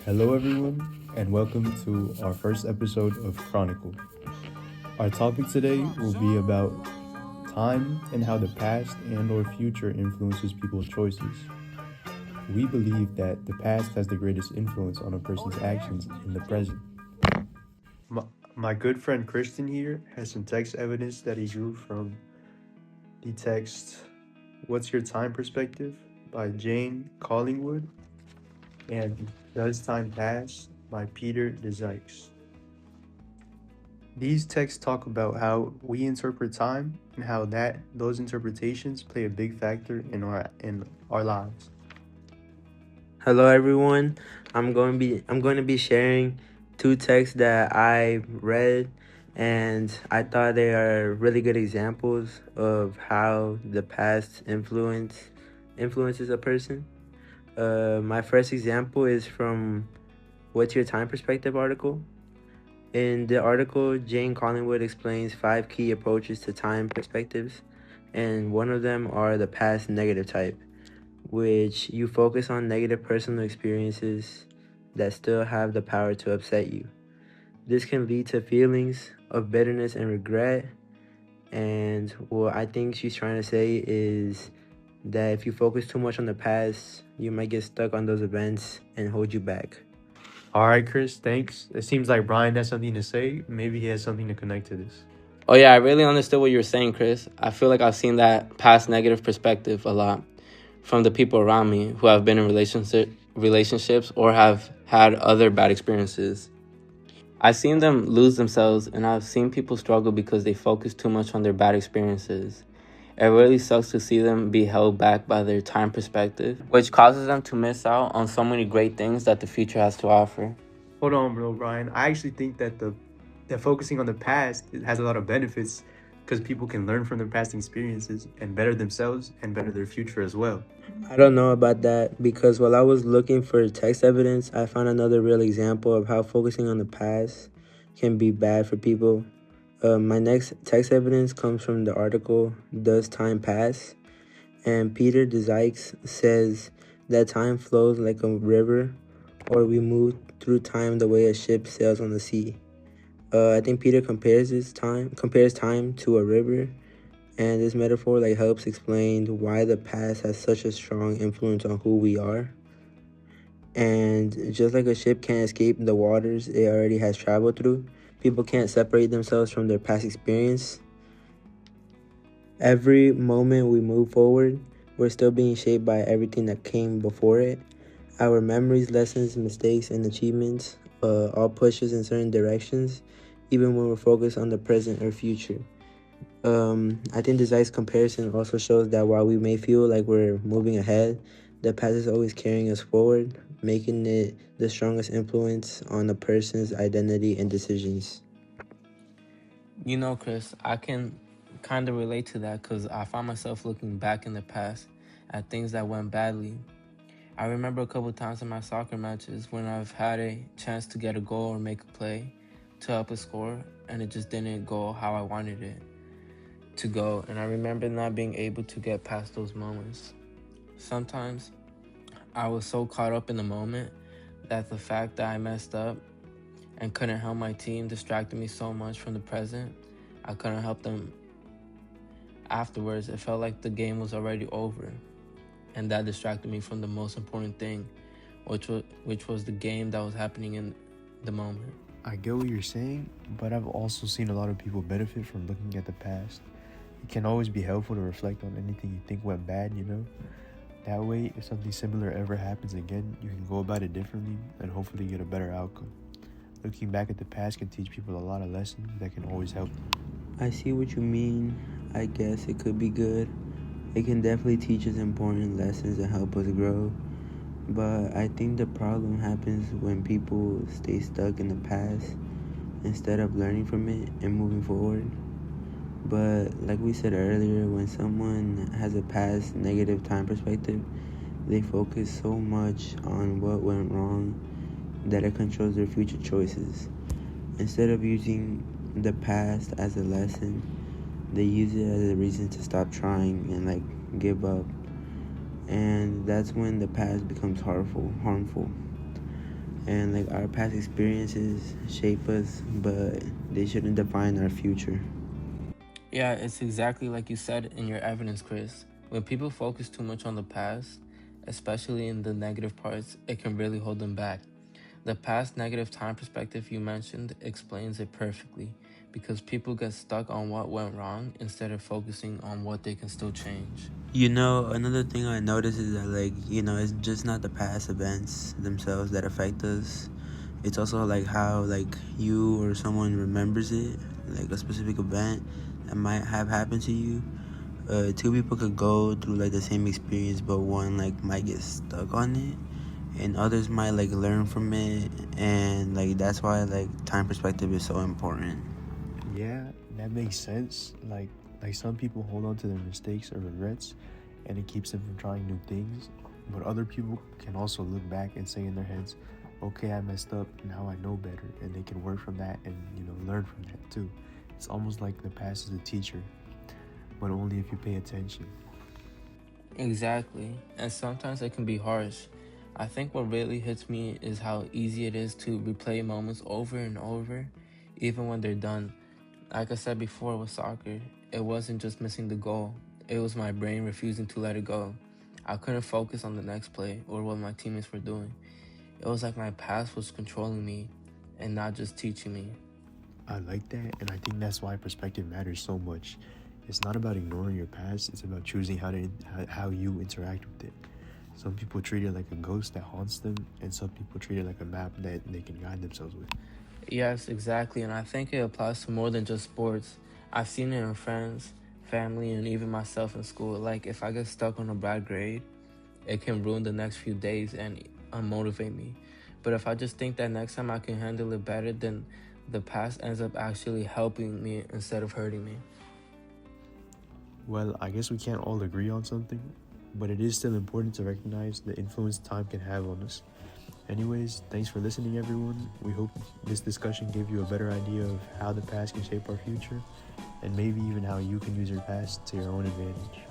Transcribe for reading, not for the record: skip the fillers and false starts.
Hello, everyone, and welcome to our first episode of Chronicle. Our topic today will be about time and how the past and/or future influences people's choices. We believe that the past has the greatest influence on a person's actions in the present. My, my good friend Cristian here has some text evidence that he drew from the text "What's Your Time Perspective" by Jane Collingwood and "Does Time Pass" by Peter DeZykes. These texts talk about how we interpret time and how those interpretations play a big factor in our lives. Hello everyone. I'm going to be sharing two texts that I read and I thought they are really good examples of how the past influences a person. My first example is from What's Your Time Perspective article. In the article, Jane Collingwood explains 5 key approaches to time perspectives, and one of them are the past negative type, which you focus on negative personal experiences that still have the power to upset you. This can lead to feelings of bitterness and regret. And what I think she's trying to say is that if you focus too much on the past, you might get stuck on those events and hold you back. All right, Chris, thanks. It seems like Brian has something to say. Maybe he has something to connect to this. Oh yeah, I really understood what you were saying, Chris. I feel like I've seen that past negative perspective a lot from the people around me who have been in relationships or have had other bad experiences. I've seen them lose themselves and I've seen people struggle because they focus too much on their bad experiences. It really sucks to see them be held back by their time perspective, which causes them to miss out on so many great things that the future has to offer. Hold on, bro, Brian. I actually think that that focusing on the past it has a lot of benefits because people can learn from their past experiences and better themselves and better their future as well. I don't know about that because while I was looking for text evidence, I found another real example of how focusing on the past can be bad for people. My next text evidence comes from the article Does Time Pass? And Peter DeZykes says that time flows like a river, or we move through time the way a ship sails on the sea. I think Peter compares time to a river, and this metaphor helps explain why the past has such a strong influence on who we are. And just like a ship can't escape the waters it already has traveled through, people can't separate themselves from their past experience. Every moment we move forward, we're still being shaped by everything that came before it. Our memories, lessons, mistakes, and achievements all push us in certain directions, even when we're focused on the present or future. I think this ice comparison also shows that while we may feel like we're moving ahead, the past is always carrying us forward, making it the strongest influence on a person's identity and decisions. You know, Chris, I can kind of relate to that because I found myself looking back in the past at things that went badly. I remember a couple times in my soccer matches when I've had a chance to get a goal or make a play to help a score, and it just didn't go how I wanted it to go. And I remember not being able to get past those moments. Sometimes I was so caught up in the moment that the fact that I messed up and couldn't help my team distracted me so much from the present. I couldn't help them afterwards. It felt like the game was already over, and that distracted me from the most important thing, which was the game that was happening in the moment. I get what you're saying, but I've also seen a lot of people benefit from looking at the past. It can always be helpful to reflect on anything you think went bad. That way, if something similar ever happens again, you can go about it differently and hopefully get a better outcome. Looking back at the past can teach people a lot of lessons that can always help them. I see what you mean. I guess it could be good. It can definitely teach us important lessons and help us grow. But I think the problem happens when people stay stuck in the past instead of learning from it and moving forward. But like we said earlier, when someone has a past negative time perspective, they focus so much on what went wrong that it controls their future choices. Instead of using the past as a lesson, they use it as a reason to stop trying and give up. And that's when the past becomes harmful. And like our past experiences shape us, but they shouldn't define our future. Yeah, it's exactly like you said in your evidence, Chris. When people focus too much on the past, especially in the negative parts, it can really hold them back. The past negative time perspective you mentioned explains it perfectly because people get stuck on what went wrong instead of focusing on what they can still change. Another thing I noticed is that, like, it's just not the past events themselves that affect us. It's also like how, like, you or someone remembers it, like a specific event that might have happened to you. Two people could go through like the same experience, but one like might get stuck on it, and others might like learn from it, and like that's why like time perspective is so important. Yeah, that makes sense. Like some people hold on to their mistakes or regrets and it keeps them from trying new things. But other people can also look back and say in their heads, okay, I messed up, now I know better, and they can work from that and learn from that too. It's almost like the past is a teacher, but only if you pay attention. Exactly, and sometimes it can be harsh. I think what really hits me is how easy it is to replay moments over and over, even when they're done. Like I said before with soccer, it wasn't just missing the goal, it was my brain refusing to let it go. I couldn't focus on the next play or what my teammates were doing. It was like my past was controlling me and not just teaching me. I like that, and I think that's why perspective matters so much. It's not about ignoring your past, it's about choosing how you interact with it. Some people treat it like a ghost that haunts them, and some people treat it like a map that they can guide themselves with. Yes, exactly, and I think it applies to more than just sports. I've seen it in friends, family, and even myself in school. Like, if I get stuck on a bad grade, it can ruin the next few days and unmotivate me. But if I just think that next time I can handle it better, then the past ends up actually helping me instead of hurting me. Well, I guess we can't all agree on something, but it is still important to recognize the influence time can have on us. Anyways, thanks for listening, everyone. We hope this discussion gave you a better idea of how the past can shape our future, and maybe even how you can use your past to your own advantage.